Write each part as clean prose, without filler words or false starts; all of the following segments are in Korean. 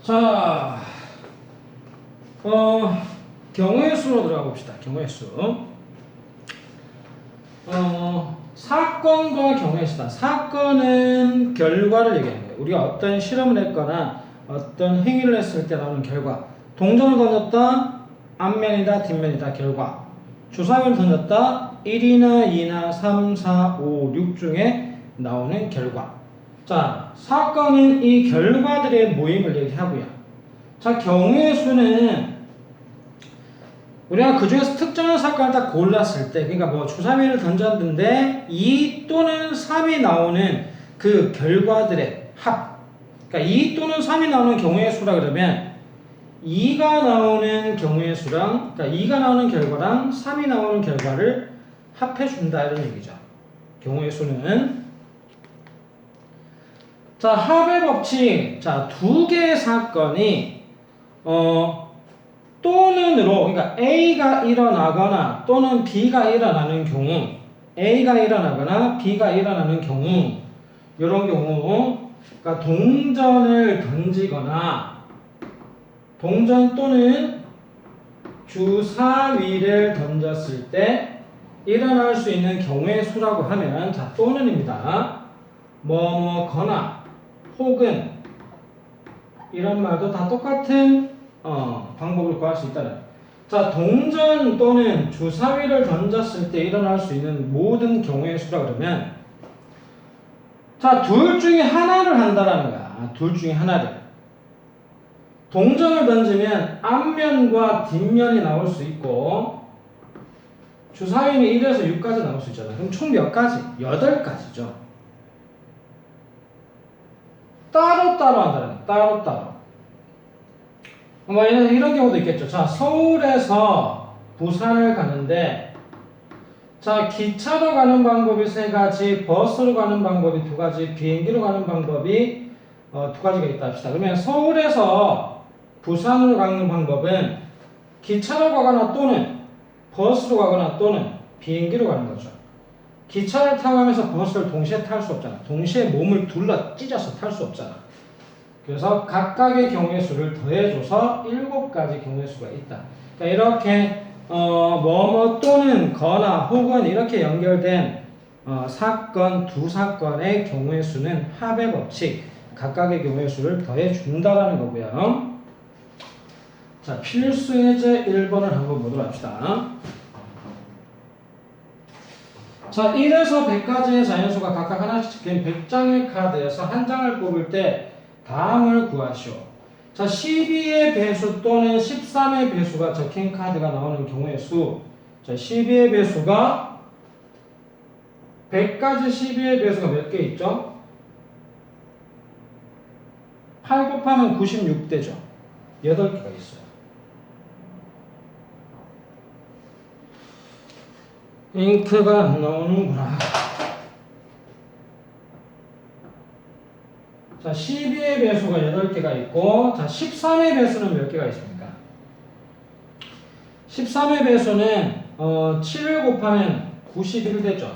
자, 경우의 수로 들어가 봅시다. 경우의 수. 사건과 경우의 수다. 사건은 결과를 얘기하는 거예요. 우리가 어떤 실험을 했거나 어떤 행위를 했을 때 나오는 결과. 동전을 던졌다, 앞면이다, 뒷면이다, 결과. 주사위를 던졌다, 1이나 2나 3, 4, 5, 6 중에 나오는 결과. 자, 사건은 이 결과들의 모임을 얘기하고요. 자, 경우의 수는 우리가 그 중에서 특정한 사건을 딱 골랐을 때, 그러니까 뭐 주사위를 던졌는데 2 또는 3이 나오는 그 결과들의 합. 그러니까 2 또는 3이 나오는 경우의 수라 그러면 2가 나오는 경우의 수랑, 그러니까 2가 나오는 결과랑 3이 나오는 결과를 합해준다 이런 얘기죠. 경우의 수는. 자, 합의 법칙. 자, 두 개의 사건이 또는으로, 그러니까 A가 일어나거나 또는 B가 일어나는 경우, A가 일어나거나 B가 일어나는 경우, 이런 경우, 그러니까 동전을 던지거나 동전 또는 주사위를 던졌을 때 일어날 수 있는 경우의 수라고 하면, 자, 또는입니다. 뭐뭐거나 혹은 이런 말도 다 똑같은 방법을 구할 수 있다는. 자, 동전 또는 주사위를 던졌을 때 일어날 수 있는 모든 경우의 수라 그러면, 자, 둘 중에 하나를 한다라는 거야. 둘 중에 하나를. 동전을 던지면 앞면과 뒷면이 나올 수 있고, 주사위는 1에서 6까지 나올 수 있잖아. 그럼 총 몇 가지? 8가지죠. 따로따로 한다는 거야. 따로따로. 뭐 이런 경우도 있겠죠. 자, 서울에서 부산을 가는데, 자, 기차로 가는 방법이 3가지, 버스로 가는 방법이 2가지, 비행기로 가는 방법이 2가지가 있다 합시다. 그러면 서울에서 부산으로 가는 방법은 기차로 가거나 또는 버스로 가거나 또는 비행기로 가는 거죠. 기차를 타고 가면서 버스를 동시에 탈 수 없잖아. 동시에 몸을 둘러 찢어서 탈 수 없잖아. 그래서 각각의 경우의 수를 더해줘서 7가지 경우의 수가 있다. 그러니까 이렇게 뭐뭐 또는 거나 혹은 이렇게 연결된 사건, 두 사건의 경우의 수는 합의 법칙, 각각의 경우의 수를 더해준다라는 거고요. 자, 필수 예제 1번을 한번 보도록 합시다. 자, 1에서 100까지의 자연수가 각각 하나씩 적힌 100장의 카드에서 한 장을 뽑을 때 다음을 구하시오. 자, 12의 배수 또는 13의 배수가 적힌 카드가 나오는 경우의 수. 자, 12의 배수가 100까지 12의 배수가 몇 개 있죠? 8 곱하면 96대죠. 8개가 있어요. 잉크가 안 나오는구나. 자, 12의 배수가 8개가 있고, 자, 13의 배수는 몇 개가 있습니까? 13의 배수는 7을 곱하면 91되죠.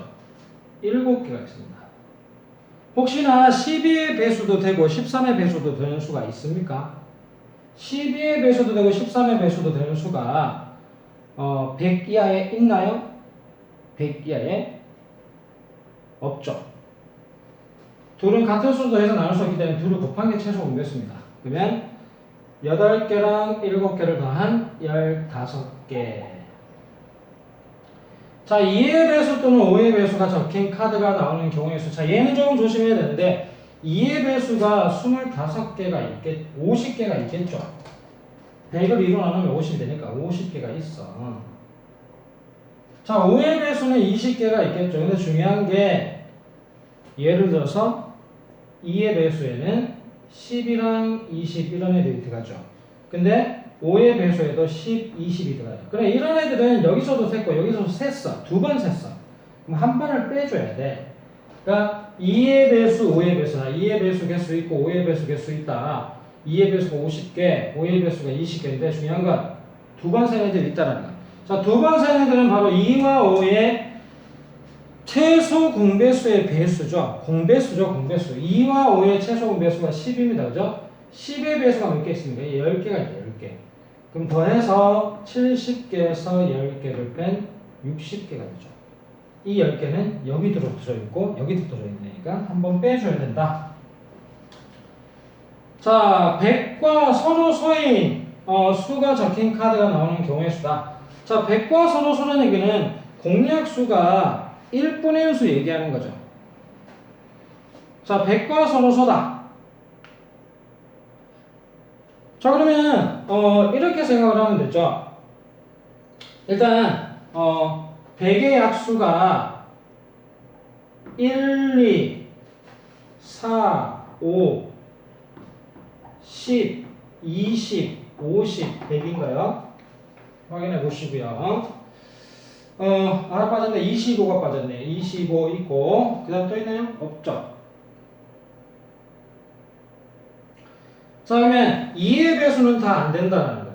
7개가 있습니다. 혹시나 12의 배수도 되고 13의 배수도 되는 수가 있습니까? 12의 배수도 되고 13의 배수도 되는 수가 100 이하에 있나요? 100 이하에 없죠. 둘은 같은 수로 더해서 나눌 수 없기 때문에 둘을 곱한 게 최소 공배수입니다. 그러면 8개랑 7개를 더한 15개. 자, 2의 배수 또는 5의 배수가 적힌 카드가 나오는 경우의 수. 자, 얘는 조금 조심해야 되는데 2의 배수가 25개가 50개가 있겠죠. 100을 2로 나누면 50이 되니까 50개가 있어. 자, 5의 배수는 20개가 있겠죠. 근데 중요한 게 예를 들어서 2의 배수에는 10이랑 20 이런 애들이 들어가죠. 근데 5의 배수에도 10, 20이 들어가요. 그래, 이런 애들은 여기서도 셌고 여기서도 셌어. 2번 셌어. 그럼 한 번을 빼줘야 돼. 그러니까 2의 배수, 5의 배수나 2의 배수 개수 있고 5의 배수 개수 있다. 2의 배수가 50개, 5의 배수가 20개인데 중요한 건 2번 센 애들이 있다는 거야. 자, 2번 센 애들은 바로 2와 5의 최소 공배수의 배수죠. 공배수죠, 공배수. 2와 5의 최소 공배수가 10입니다. 그죠? 10의 배수가 몇 개 있습니까? 10개가 있죠. 10개. 그럼 더해서 70개에서 10개를 뺀 60개가 되죠. 이 10개는 여기도 들어있고 여기도 들어있으니까 한번 빼줘야 된다. 자, 100과 서로 소인 수가 적힌 카드가 나오는 경우의 수다. 자, 100과 서로 소라는 얘기는 공약수가 1분의 1수 얘기하는 거죠. 자, 100과 서로 소다. 자, 그러면 이렇게 생각을 하면 되죠. 일단 100의 약수가 1, 2, 4, 5, 10, 20, 50, 100인가요? 확인해 보시고요. 하나 빠졌네. 25가 빠졌네. 25 있고 그 다음 또 있나요? 없죠. 자, 그러면 2의 배수는 다 안 된다는 거예요.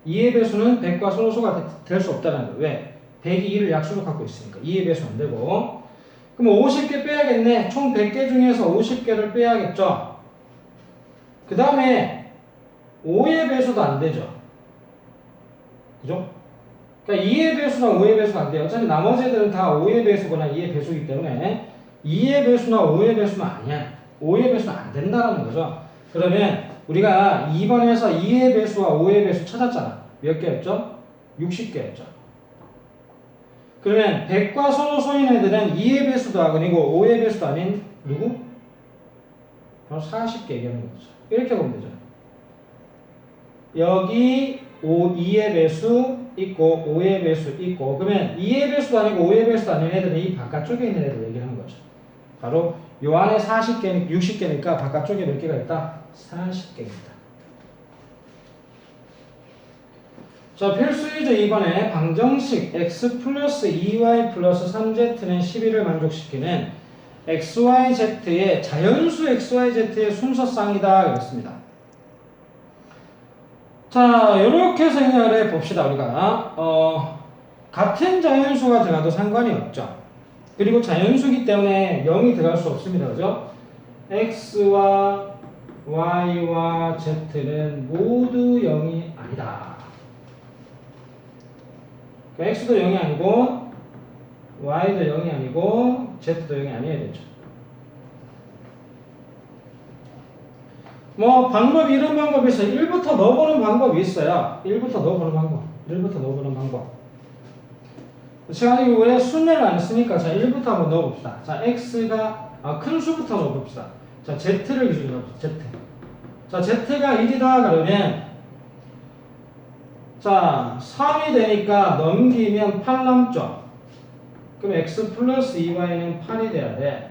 2의 배수는 100과 소수가 될 수 없다는 거예요. 왜? 100이 2를 약수로 갖고 있으니까 2의 배수 안 되고. 그럼 50개 빼야겠네. 총 100개 중에서 50개를 빼야겠죠. 그 다음에 5의 배수도 안 되죠. 그죠? 그러니까 2의 배수나 5의 배수가 안 돼요. 어차피 나머지 애들은 다 5의 배수거나 2의 배수이기 때문에 2의 배수나 5의 배수는 아니야. 5의 배수는 안 된다는 거죠. 그러면 우리가 2번에서 2의 배수와 5의 배수 찾았잖아. 몇 개였죠? 60개였죠. 그러면 100과 서로 소인 애들은 2의 배수도 아니고 5의 배수도 아닌 누구? 바로 40개 얘기하는 거죠. 이렇게 보면 되죠. 여기 2의 배수 있고 5의 배수 있고, 그러면 2의 배수도 아니고 5의 배수도 아닌 애들은 이 바깥쪽에 있는 애들 얘기하는 거죠. 바로 요 안에 40개, 60개니까 바깥쪽에 몇 개가 있다? 40개입니다. 자, 필수이죠. 이번에 방정식 x 플러스 2y 플러스 3z는 11을 만족시키는 xyz의 자연수 xyz의 순서쌍이다 그랬습니다. 자, 이렇게 생각을 해봅시다. 우리가 같은 자연수가 들어가도 상관이 없죠. 그리고 자연수기 때문에 0이 들어갈 수 없습니다. 그죠? x와 y와 z는 모두 0이 아니다. x도 0이 아니고 y도 0이 아니고 z도 0이 아니어야 되죠. 뭐 방법이 이런 방법이 있어요. 1부터 넣어보는 방법이 있어요. 1부터 넣어보는 방법. 1부터 넣어보는 방법. 제가 왜 순례를 안 했으니까 자 1부터 한번 넣어봅시다. 자 x가 큰 수부터 넣어봅시다. 자 z를 기준으로 넣어봅시다. z. 자 z가 1이다 그러면 자 3이 되니까 넘기면 8 남죠. 그럼 x 플러스 2y는 8이 돼야 돼.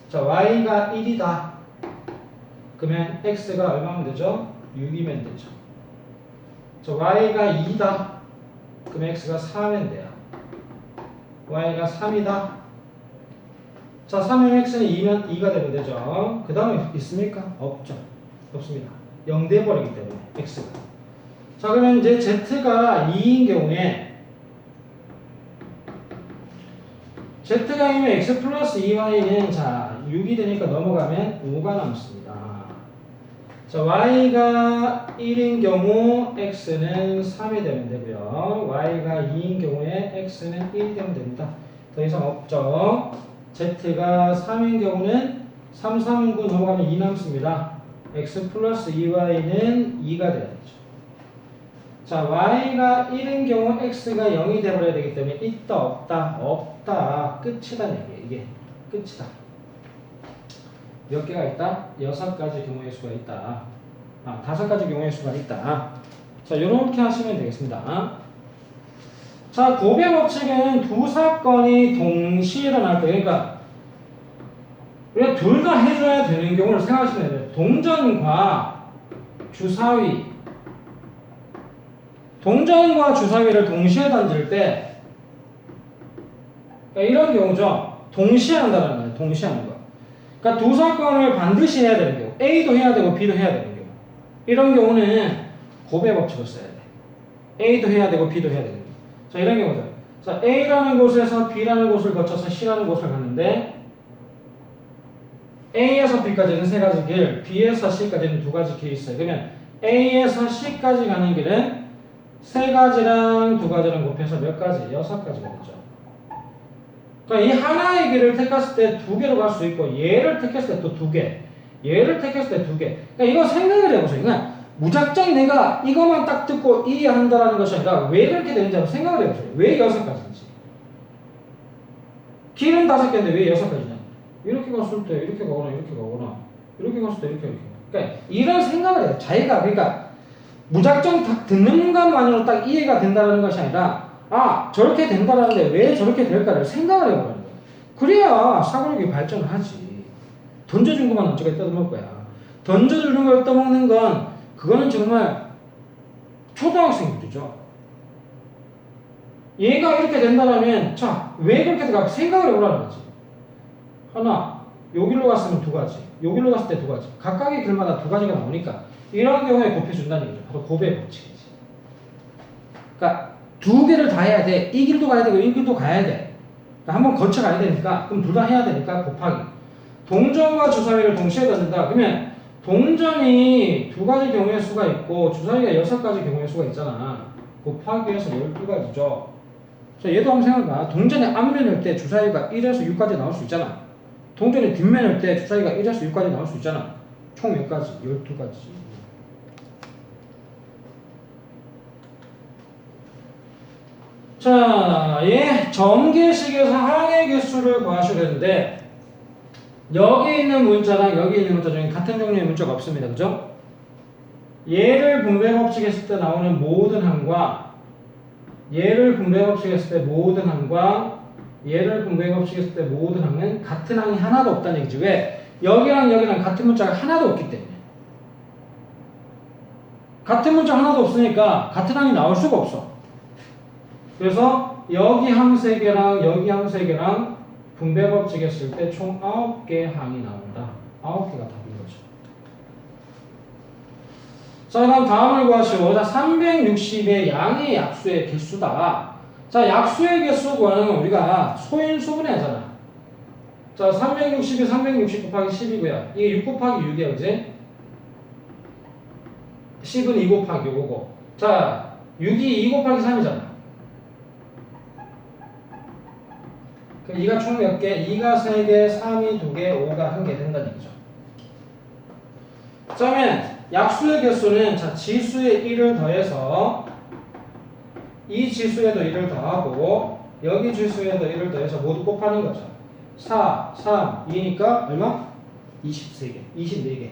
자 y가 1이다. 그러면 x가 얼마면 되죠? 6이면 되죠. 자 y가 2다. 그럼 x가 4면 돼요. y가 3이다. 자 3면 x는 2가 되면 되죠. 그 다음에 있습니까? 없죠. 없습니다. 0 돼버리기 때문에 x가. 자 그러면 이제 z가 2인 경우에 z가 2면 x 플러스 2y는 자 6이 되니까 넘어가면 5가 남습니다. 자 y가 1인 경우 x는 3이 되면 되고요. y가 2인 경우에 x는 1이 되면 됩니다. 더 이상 없죠. z가 3인 경우는 3, 3, 9 넘어가면 2 남습니다. x 플러스 2y는 2가 돼야 되죠. 자 y가 1인 경우 x가 0이 되버려야 되기 때문에 있다 없다 없다 끝이다는 얘기예요. 이게 끝이다. 몇 개가 있다? 6가지 경우의 수가 있다. 5가지 경우의 수가 있다. 자, 이렇게 하시면 되겠습니다. 자, 고배 법칙은 두 사건이 동시에 일어날 때, 그러니까 우리가 둘 다 해줘야 되는 경우를 생각하시면 돼요. 동전과 주사위. 동전과 주사위를 동시에 던질 때, 그러니까 이런 경우죠. 동시에 한다는 거예요. 동시에 하는 거. 그러니까 두 사건을 반드시 해야 되는 경우, A도 해야 되고 B도 해야 되는 경우, 이런 경우는 고배 법칙을 써야 돼. A도 해야 되고 B도 해야 되는 경우. 자 이런 경우죠. 자 A라는 곳에서 B라는 곳을 거쳐서 C라는 곳을 갔는데 A에서 B까지는 세 가지 길, B에서 C까지는 두 가지 길이 있어요. 그러면 A에서 C까지 가는 길은 세 가지랑 두 가지랑 곱해서 몇 가지? 여섯 가지가 되죠. 그러니까 이 하나의 길을 택했을 때 두 개로 갈 수 있고, 얘를 택했을 때 또 두 개, 얘를 택했을 때 두 개. 그러니까 이거 생각을 해보세요. 그냥 무작정 내가 이것만 딱 듣고 이해한다라는 것이 아니라 왜 그렇게 되는지 한번 생각을 해보세요. 왜 여섯 가지인지. 길은 다섯 개인데 왜 여섯 가지냐? 이렇게 갔을 때 이렇게 가거나 이렇게 가거나 이렇게 갔을 때 이렇게. 그러니까 이런 생각을 해요. 자기가 그러니까 무작정 딱 듣는 것만으로 딱 이해가 된다는 것이 아니라 아 저렇게 된다라는데 왜 저렇게 될까를 생각을 해보라는 거예요. 그래야 사고력이 발전을 하지. 던져준 것만 언제까지 뜯어먹을 거야. 던져주는 걸 떠먹는 건 그거는 정말 초등학생들이죠. 얘가 이렇게 된다면 자 왜 그렇게 될까 생각을 해보라는 거지. 하나 여기로 갔으면 두 가지, 여기로 갔을 때 두 가지, 각각의 길마다 두 가지가 나오니까 이런 경우에 곱해준다는 얘기죠. 바로 곱의 법칙이지. 그러니까 두 개를 다 해야 돼. 이 길도 가야 되고 이 길도 가야 돼. 그러니까 한번 거쳐가야 되니까 그럼 둘 다 해야 되니까 곱하기. 동전과 주사위를 동시에 던진다. 그러면 동전이 두 가지 경우의 수가 있고 주사위가 여섯 가지 경우의 수가 있잖아. 곱하기해서 12가지죠. 자, 얘도 한번 생각해봐. 동전의 앞면일 때 주사위가 1에서 6까지 나올 수 있잖아. 동전의 뒷면일 때 주사위가 1에서 6까지 나올 수 있잖아. 총 몇 가지? 12가지. 자, 예, 전개식에서 항의 개수를 구하시려는데 여기 있는 문자랑 여기 있는 문자 중에 같은 종류의 문자가 없습니다. 그죠? 얘를 분배법칙 했을 때 나오는 모든 항과 얘를 분배법칙 했을 때 모든 항과 얘를 분배법칙 했을 때 모든 항은 같은 항이 하나도 없다는 얘기지. 왜? 여기랑 여기랑 같은 문자가 하나도 없기 때문에. 같은 문자 하나도 없으니까 같은 항이 나올 수가 없어. 그래서 여기 항 3개랑 여기 항 3개랑 분배법칙 했을 때 총 9개 항이 나온다. 9개가 답인 거죠. 자, 그럼 다음을 구하시오. 자, 360의 양의 약수의 개수다. 자, 약수의 개수 구하는 건 우리가 소인수분해 하잖아. 자, 360이 360 곱하기 10이고요. 이게 6 곱하기 6이야, 그지? 10은 2 곱하기 5고. 자, 6이 2 곱하기 3이잖아. 그럼 2가 총 몇 개? 2가 3개, 3이 2개, 5가 1개 된다는 얘기죠. 자, 그러면 약수의 개수는 자, 지수에 1을 더해서 이 지수에도 1을 더하고 여기 지수에도 1을 더해서 모두 곱하는 거죠. 4, 3, 2니까 얼마? 24개, 24개.